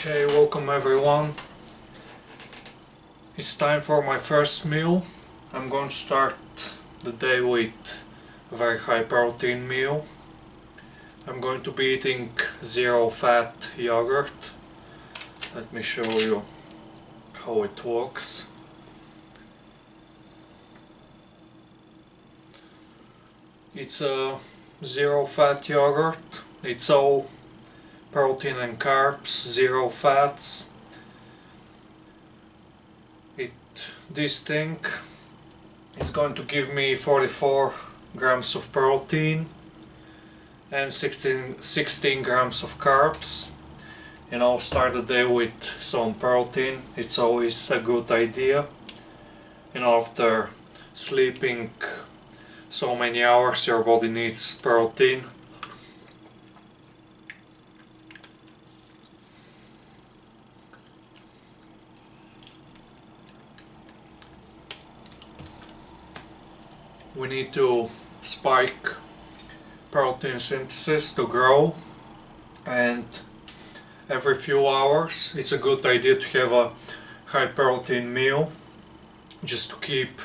Okay, welcome everyone. It's time for my first meal. I'm going to start the day with a very high protein meal. I'm going to be eating zero fat yogurt. Let me show you how it works. It's a zero fat yogurt. It's all protein and carbs, zero fats. This thing is going to give me 44 grams of protein and 16 grams of carbs. And I'll start the day with some protein. It's always a good idea. After sleeping so many hours, your body needs protein. We need to spike protein synthesis to grow, and every few hours it's a good idea to have a high protein meal just to keep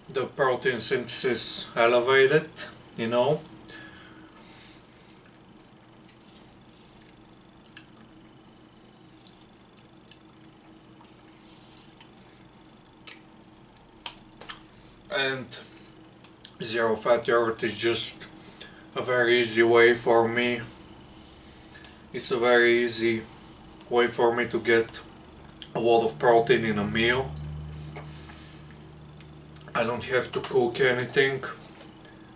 the protein synthesis elevated, you know. And zero fat yogurt is just a very easy way for me. It's a very easy way for me to get a lot of protein in a meal. I don't have to cook anything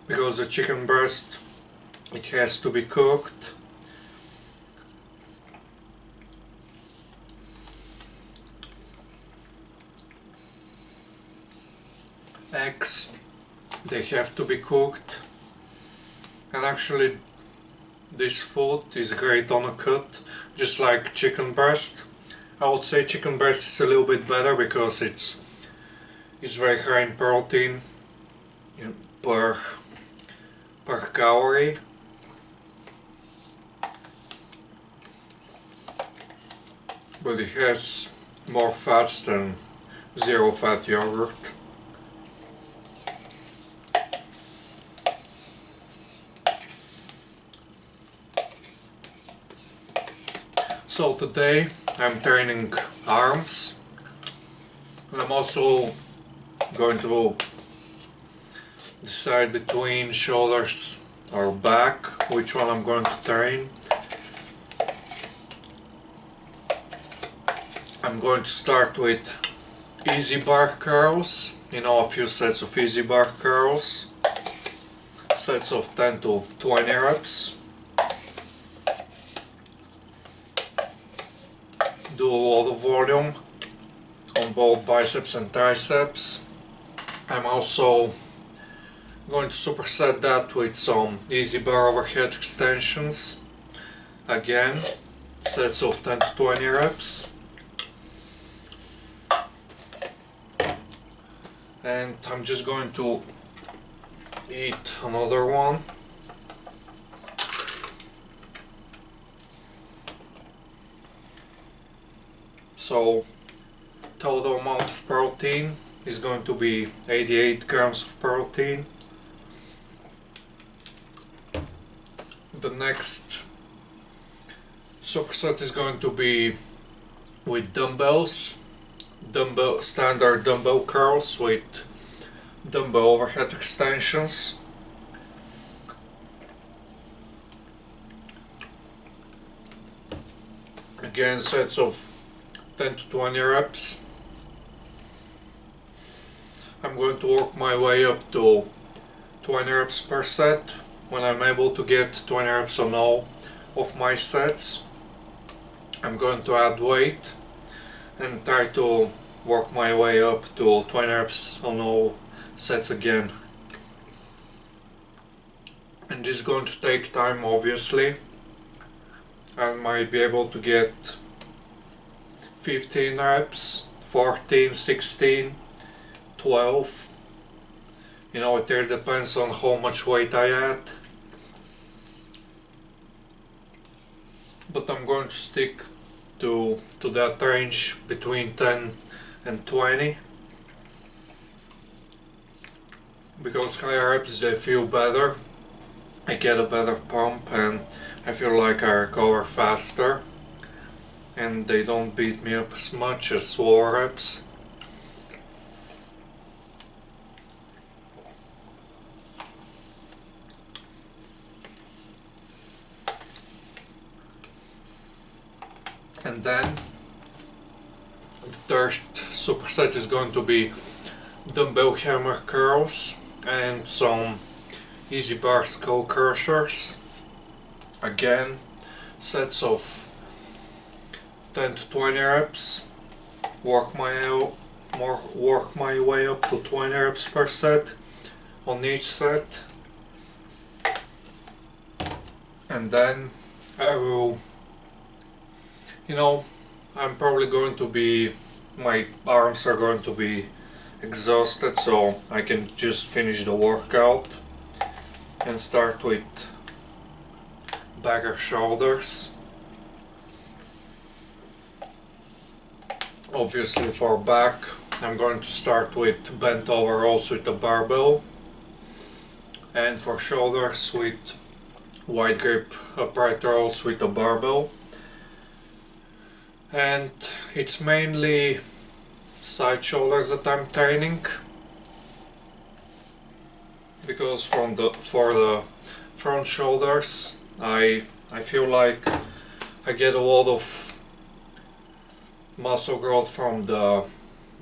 because the chicken breast, it has to be cooked. Eggs, they have to be cooked. And actually this food is great on a cut, just like chicken breast. I would say chicken breast is a little bit better because it's very high in protein, you know, per calorie. But it has more fats than zero fat yogurt. So today I'm training arms, and I'm also going to decide between shoulders or back which one I'm going to train. I'm going to start with easy bar curls, a few sets of easy bar curls, sets of 10 to 20 reps. Do a lot of volume on both biceps and triceps. I'm also going to superset that with some easy bar overhead extensions. Again, sets of 10 to 20 reps. And I'm just going to eat another one. So total amount of protein is going to be 88 grams of protein. The next superset is going to be with dumbbells, standard dumbbell curls with dumbbell overhead extensions. Again, sets of 10 to 20 reps. I'm going to work my way up to 20 reps per set. When I'm able to get 20 reps on all of my sets, I'm going to add weight and try to work my way up to 20 reps on all sets again. And this is going to take time, obviously. I might be able to get 15 reps, 14, 16, 12. It there depends on how much weight I add. but I'm going to stick to that range between 10 and 20, because higher reps they feel better. I get a better pump and I feel like I recover faster, and they don't beat me up as much as lower reps. And then the third superset is going to be dumbbell hammer curls and some easy bar skull crushers. Again, sets of 10 to 20 reps. Work my way up to 20 reps per set on each set, and then I will, I'm probably going to be, my arms are going to be exhausted, so I can just finish the workout and start with bagger shoulders. Obviously for back, I'm going to start with bent over rows with a barbell, and for shoulders with wide grip upright rows with a barbell. And it's mainly side shoulders that I'm training, because for the front shoulders I feel like I get a lot of muscle growth from the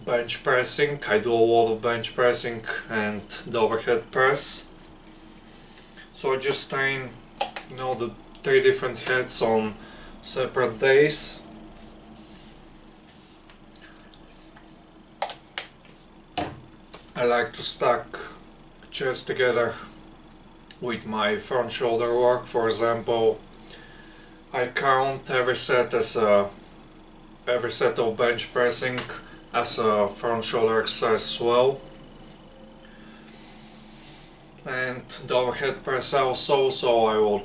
bench pressing. I do a lot of bench pressing and the overhead press, so I just train the 3 different heads on separate days. I like to stack chest together with my front shoulder work. For example, I count every set of bench pressing as a front shoulder exercise as well, and the overhead press also, so I will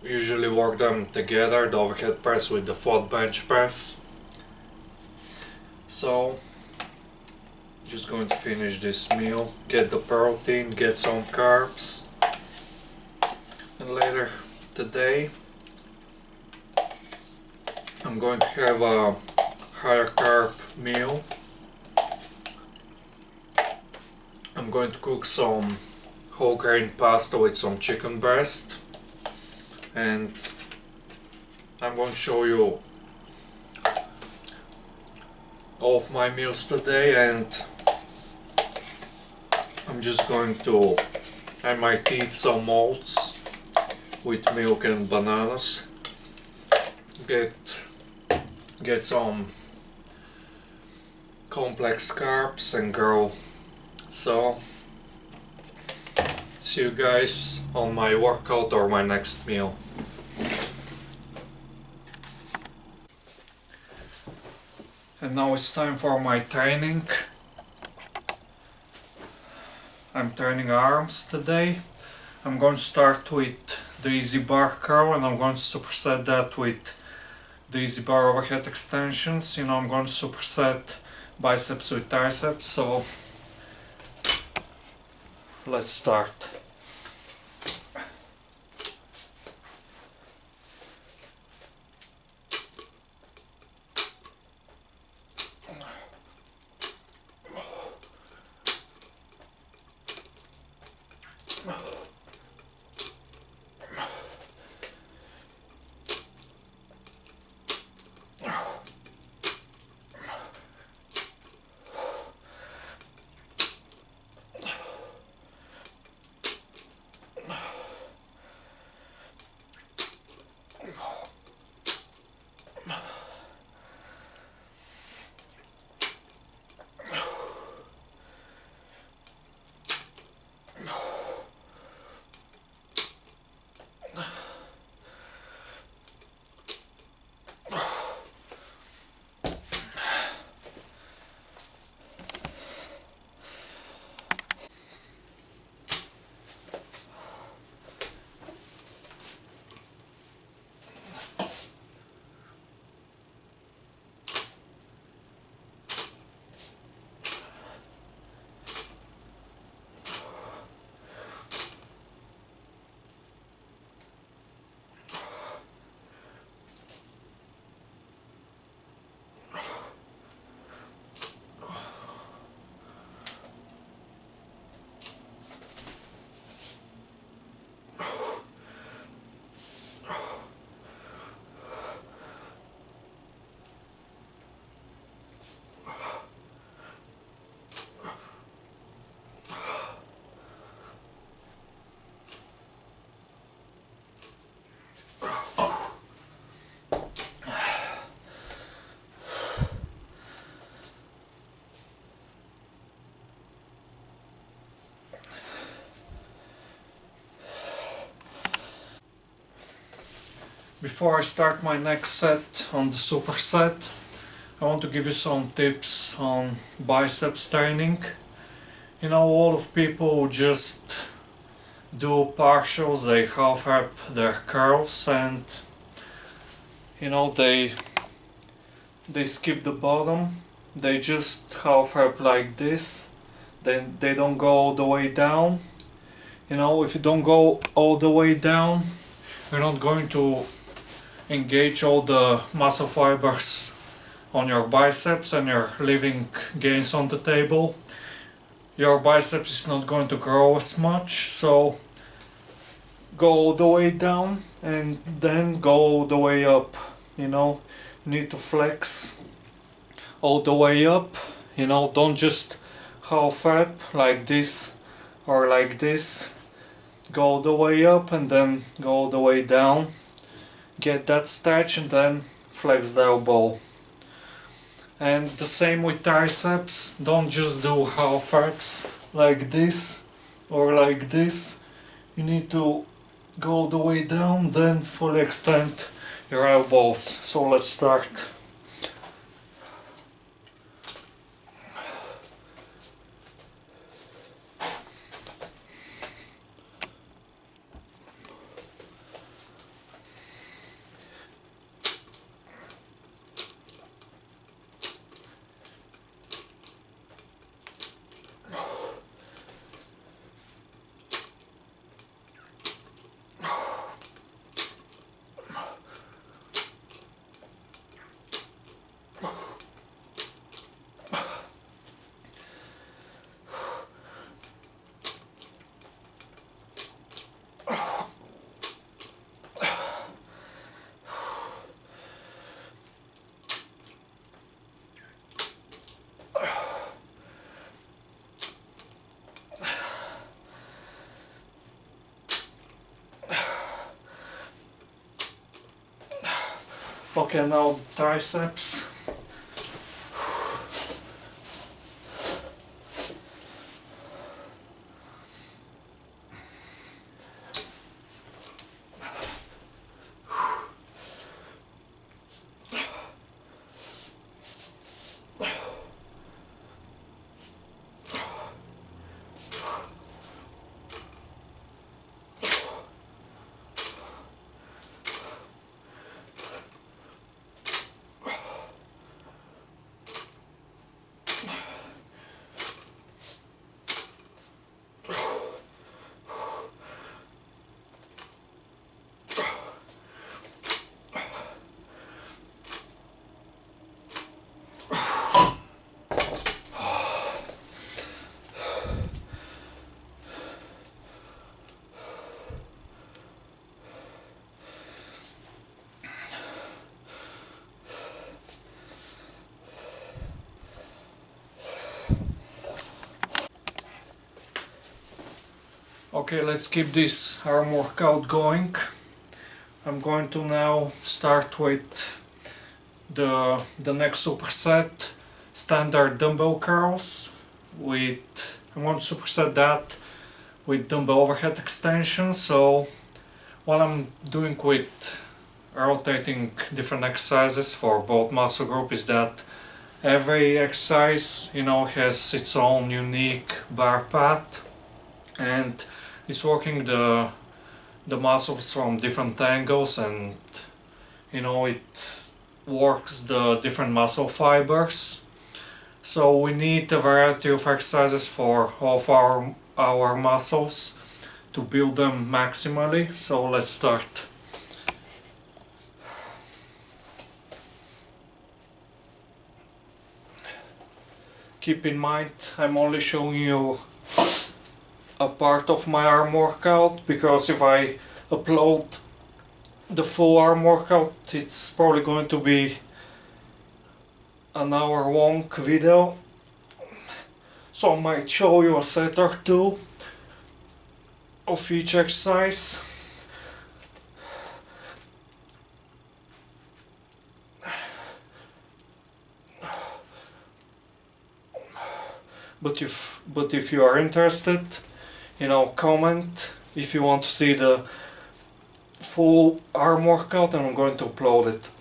usually work them together, the overhead press with the flat bench press. So just going to finish this meal, get the protein, get some carbs, and later today I'm going to have a higher carb meal. I'm going to cook some whole grain pasta with some chicken breast, and I'm going to show you all of my meals today, and I might eat some oats with milk and bananas, get some complex carbs and grow. So see you guys on my workout or my next meal. And now it's time for my training. I'm training arms today. I'm going to start with the easy bar curl, and I'm going to superset that with the easy bar overhead extensions. I'm going to superset biceps with triceps, so let's start. Before I start my next set on the superset, I want to give you some tips on biceps training. You know, a lot of people just do partials, they half rep their curls, and you know, they skip the bottom, they just half rep like this, then they don't go all the way down. You know, if you don't go all the way down, you're not going to engage all the muscle fibers on your biceps and you're leaving gains on the table. Your biceps is not going to grow as much, so go all the way down and then go all the way up. You know, you need to flex all the way up. You know, don't just half rep like this or like this. Go all the way up and then go all the way down. Get that stretch and then flex the elbow. And the same with triceps, don't just do half reps like this or like this. You need to go all the way down, then fully extend your elbows. So let's start. Okay, now triceps. Okay, let's keep this arm workout going. I'm going to now start with the next superset, standard dumbbell curls. I'm going to superset that with dumbbell overhead extension. So what I'm doing with rotating different exercises for both muscle group is that every exercise, you know, has its own unique bar path, and it's working the muscles from different angles, and you know, it works the different muscle fibers. So we need a variety of exercises for all of our muscles to build them maximally. So let's start. Keep in mind, I'm only showing you a part of my arm workout, because if I upload the full arm workout, it's probably going to be an hour long video, so I might show you a set or two of each exercise. But if you are interested, you know, comment if you want to see the full arm workout and I'm going to upload it.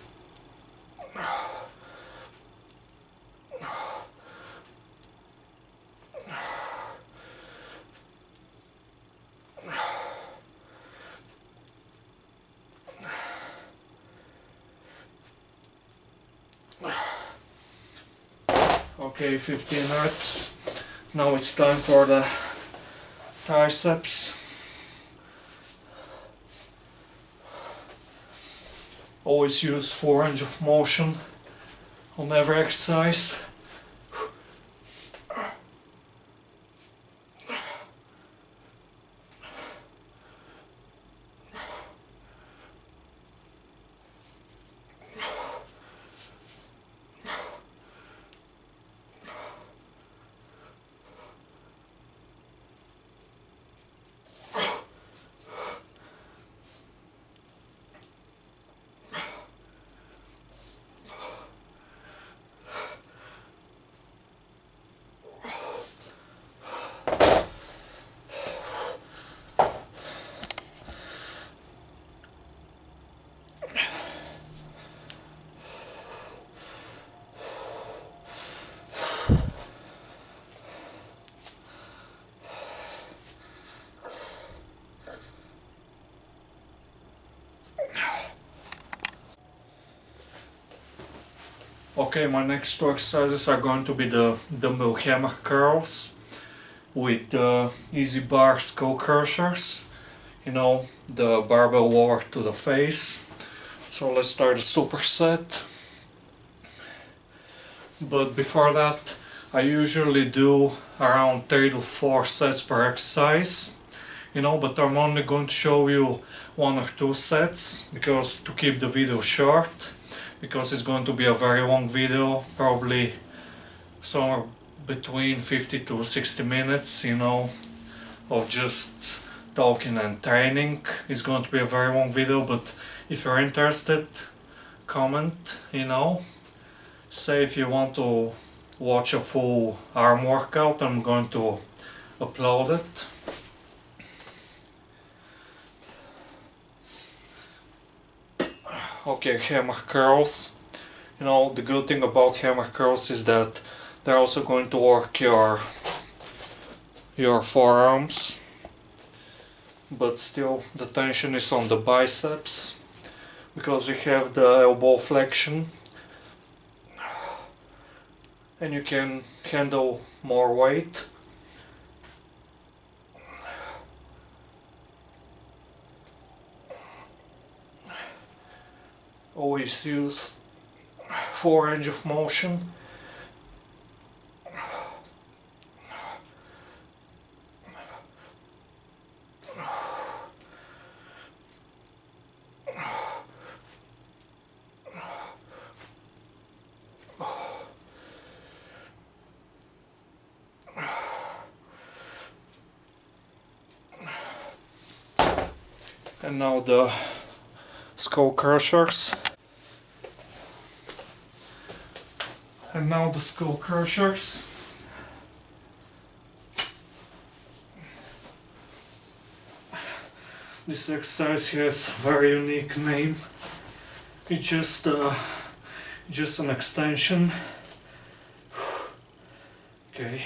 Okay, 15 reps. Now it's time for the triceps. Always use full range of motion on every exercise. Okay, my next two exercises are going to be the dumbbell hammer curls with easy bar skull crushers. You know, the barbell lower to the face. So let's start the superset. But before that, I usually do around 3 to 4 sets per exercise. You know, but I'm only going to show you 1 or 2 sets because to keep the video short, because it's going to be a very long video, probably somewhere between 50 to 60 minutes, you know, of just talking and training. It's going to be a very long video, but if you're interested, comment, you know, say if you want to watch a full arm workout. I'm going to upload it. Okay, hammer curls. You know, the good thing about hammer curls is that they're also going to work your forearms, but still the tension is on the biceps because you have the elbow flexion and you can handle more weight. Always use full range of motion. And now the skull crushers. And now the skull crushers. This exercise has a very unique name. It's just an extension. Okay.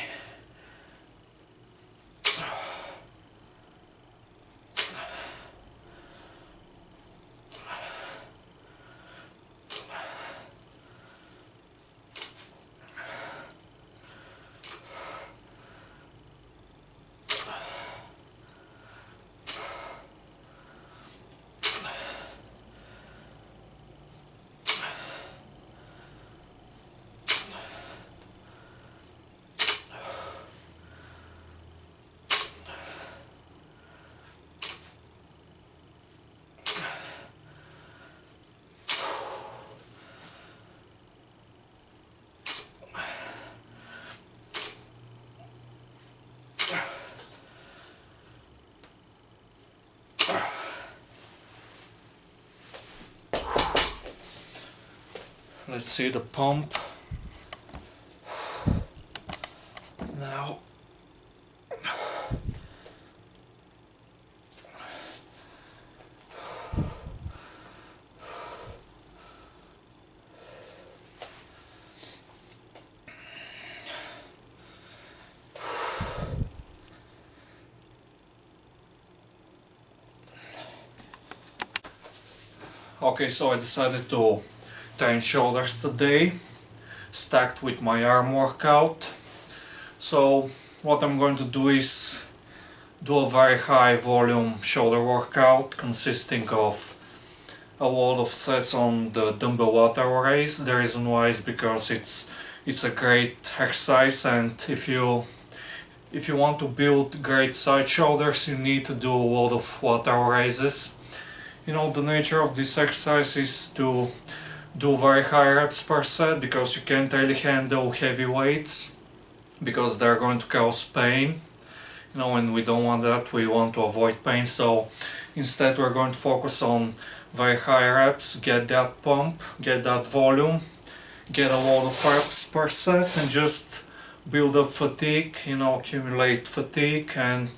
Let's see the pump. Now. Okay, so I decided to train shoulders today, stacked with my arm workout. So what I'm going to do is do a very high volume shoulder workout consisting of a lot of sets on the dumbbell lateral raise. The reason why is because it's a great exercise, and if you want to build great side shoulders, you need to do a lot of lateral raises. You know, the nature of this exercise is to do very high reps per set because you can't really handle heavy weights because they're going to cause pain. You know, and we don't want that, we want to avoid pain. So instead we're going to focus on very high reps, get that pump, get that volume, get a lot of reps per set, and just build up fatigue, you know, accumulate fatigue, and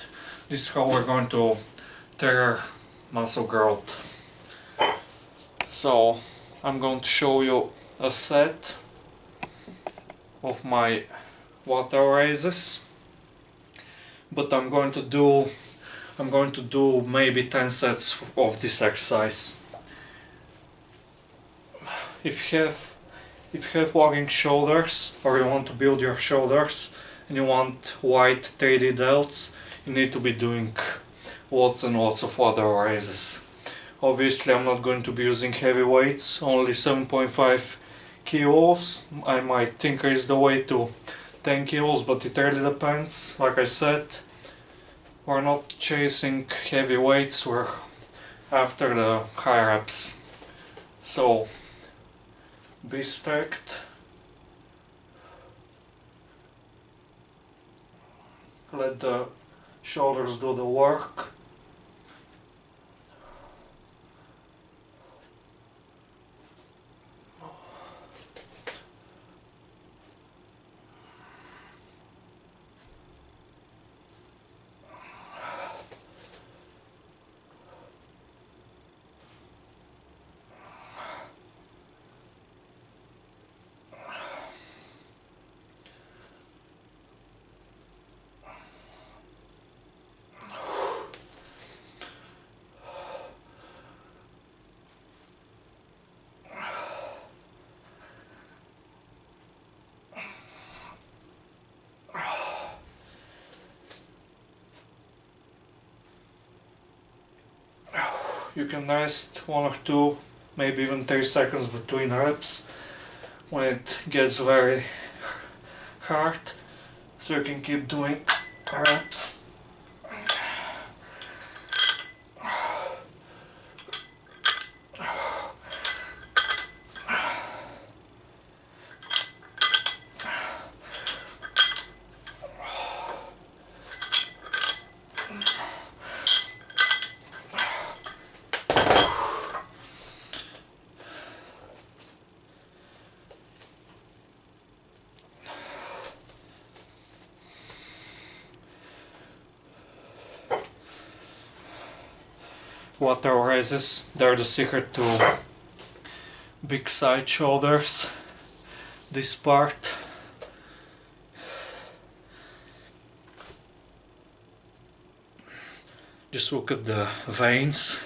this is how we're going to trigger muscle growth. So I'm going to show you a set of my lateral raises, but I'm going to do maybe 10 sets of this exercise. If you have lagging shoulders, or you want to build your shoulders and you want wide 3D delts, you need to be doing lots and lots of lateral raises. Obviously I'm not going to be using heavy weights, only 7.5 kilos. I might increase the weight to 10 kilos, but it really depends. Like I said, we're not chasing heavy weights, we're after the high reps. So be stacked, let the shoulders do the work. You can rest 1 or 2, maybe even 3 seconds between reps when it gets very hard, so you can keep doing reps. Lateral raises, they're the secret to big side shoulders. This part. Just look at the veins.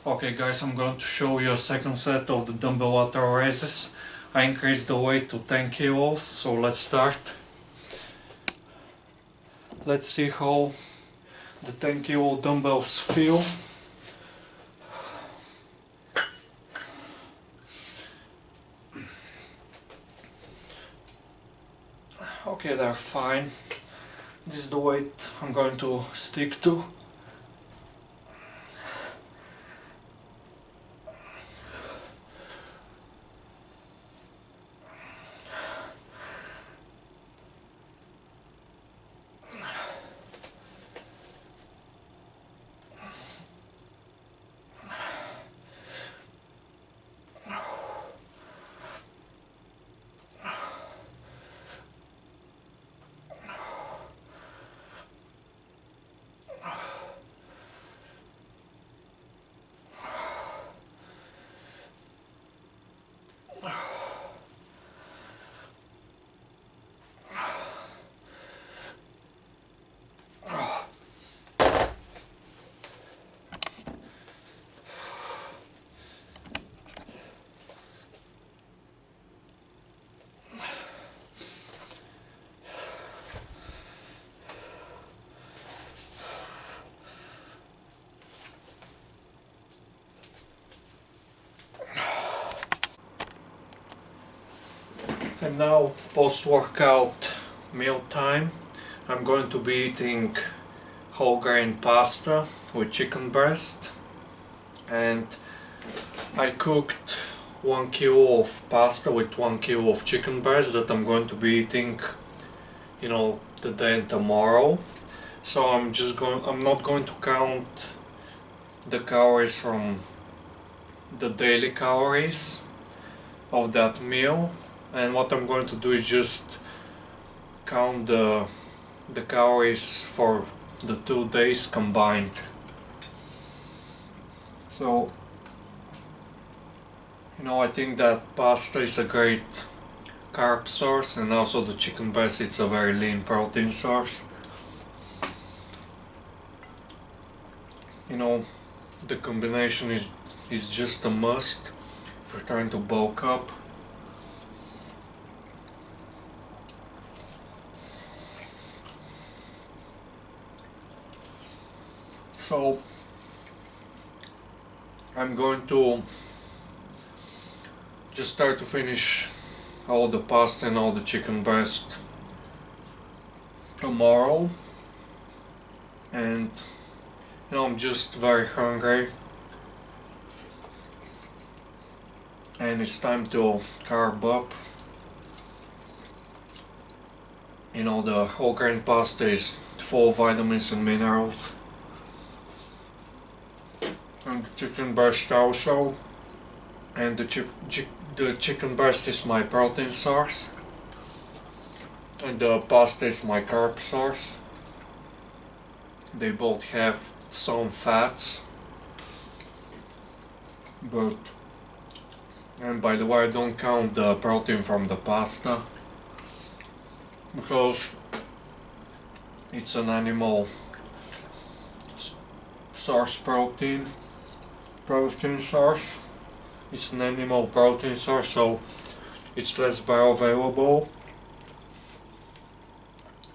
Okay guys, I'm going to show you a second set of the dumbbell lateral raises. I increased the weight to 10 kilos, so let's start. Let's see how the 10 kilo dumbbells feel. Okay, they're fine. This is the weight I'm going to stick to. Now, post-workout meal time, I'm going to be eating whole grain pasta with chicken breast, and I cooked 1 kilo of pasta with 1 kilo of chicken breast that I'm going to be eating, today and tomorrow. So I'm not going to count the calories from the daily calories of that meal, and what I'm going to do is just count the calories for the 2 days combined. So, I think that pasta is a great carb source, and also the chicken breast, it's a very lean protein source. The combination is just a must if you're trying to bulk up. So I'm going to just try to finish all the pasta and all the chicken breast tomorrow, and I'm just very hungry and it's time to carb up. The whole grain pasta is full of vitamins and minerals, and the chicken breast also, and the chicken breast is my protein source and the pasta is my carb source. They both have some fats, and by the way, I don't count the protein from the pasta because it's an animal source protein source. It's an animal protein source, so it's less bioavailable.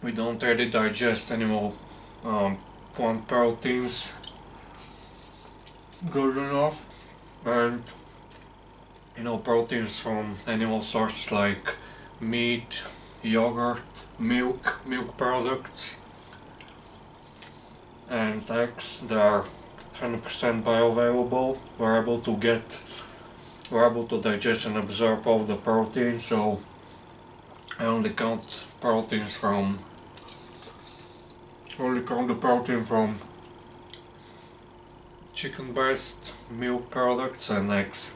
We don't really digest animal plant proteins good enough, and proteins from animal sources like meat, yogurt, milk products, and eggs, they are 100% bioavailable. We're able to digest and absorb all the protein, so I only count the protein from chicken breast, milk products, and eggs.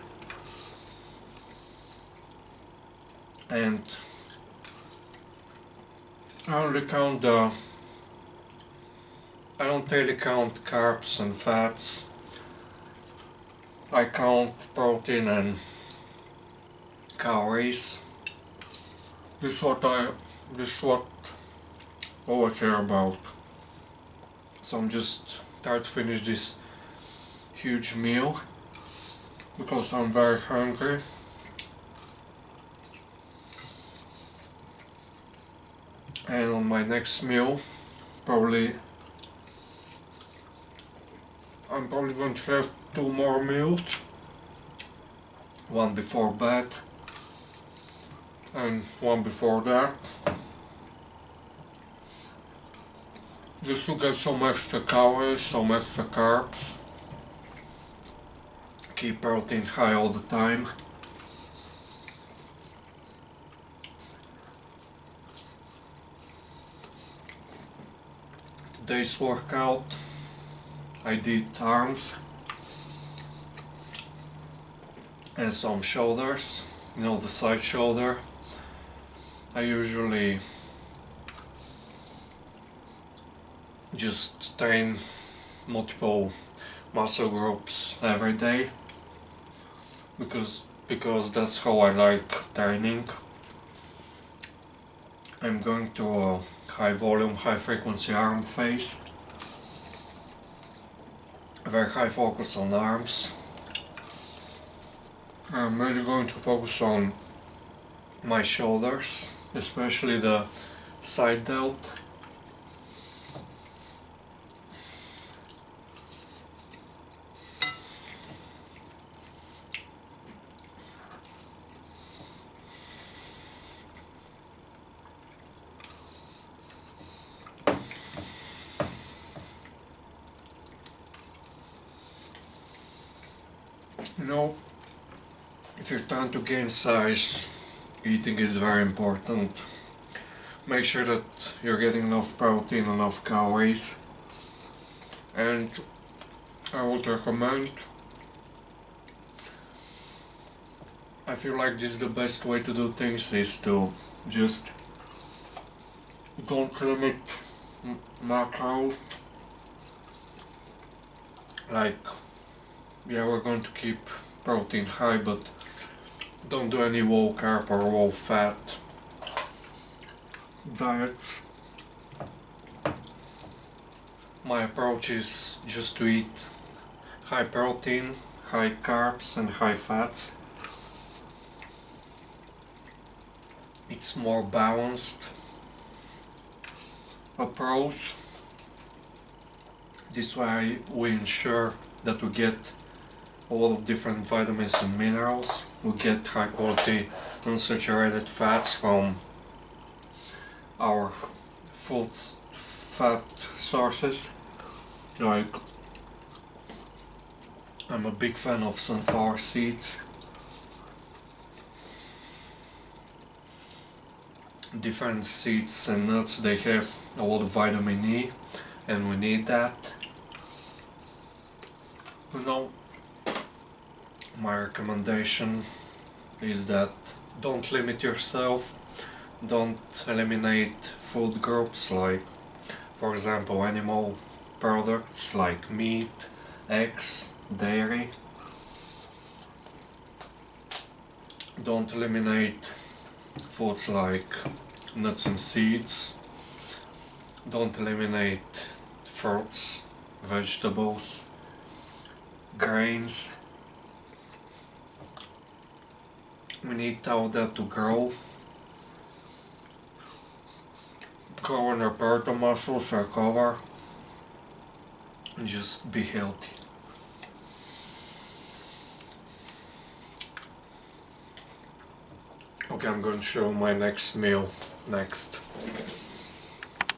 And I don't really count carbs and fats. I count protein and calories. This is what all I care about. So I'm just trying to finish this huge meal because I'm very hungry. And on my next meal, I'm probably going to have 2 more meals. One before bed and one before that. Just to get some extra calories, some extra carbs. Keep protein high all the time. Today's workout, I did arms and some shoulders, the side shoulder. I usually just train multiple muscle groups every day because that's how I like training. I'm going to a high volume, high frequency arm phase. Very high focus on arms. I'm really going to focus on my shoulders, especially the side delt. know, if you're trying to gain size, eating is very important. Make sure that you're getting enough protein, enough calories, and I would recommend, I feel like this is the best way to do things, is to just don't limit macros. Like, yeah, we're going to keep protein high, but don't do any low carb or low fat diets. My approach is just to eat high protein, high carbs and high fats. It's more balanced approach. This way we ensure that we get a lot of different vitamins and minerals. We get high quality unsaturated fats from our food fat sources. Like, I'm a big fan of sunflower seeds. Different seeds and nuts, they have a lot of vitamin E, and we need that. You know, my recommendation is that don't limit yourself, don't eliminate food groups like, for example, animal products like meat, eggs, dairy. Don't eliminate foods like nuts and seeds. Don't eliminate fruits, vegetables, grains. We need all that to grow and repair the muscles, recover, and just be healthy. Okay, I'm going to show my next meal next.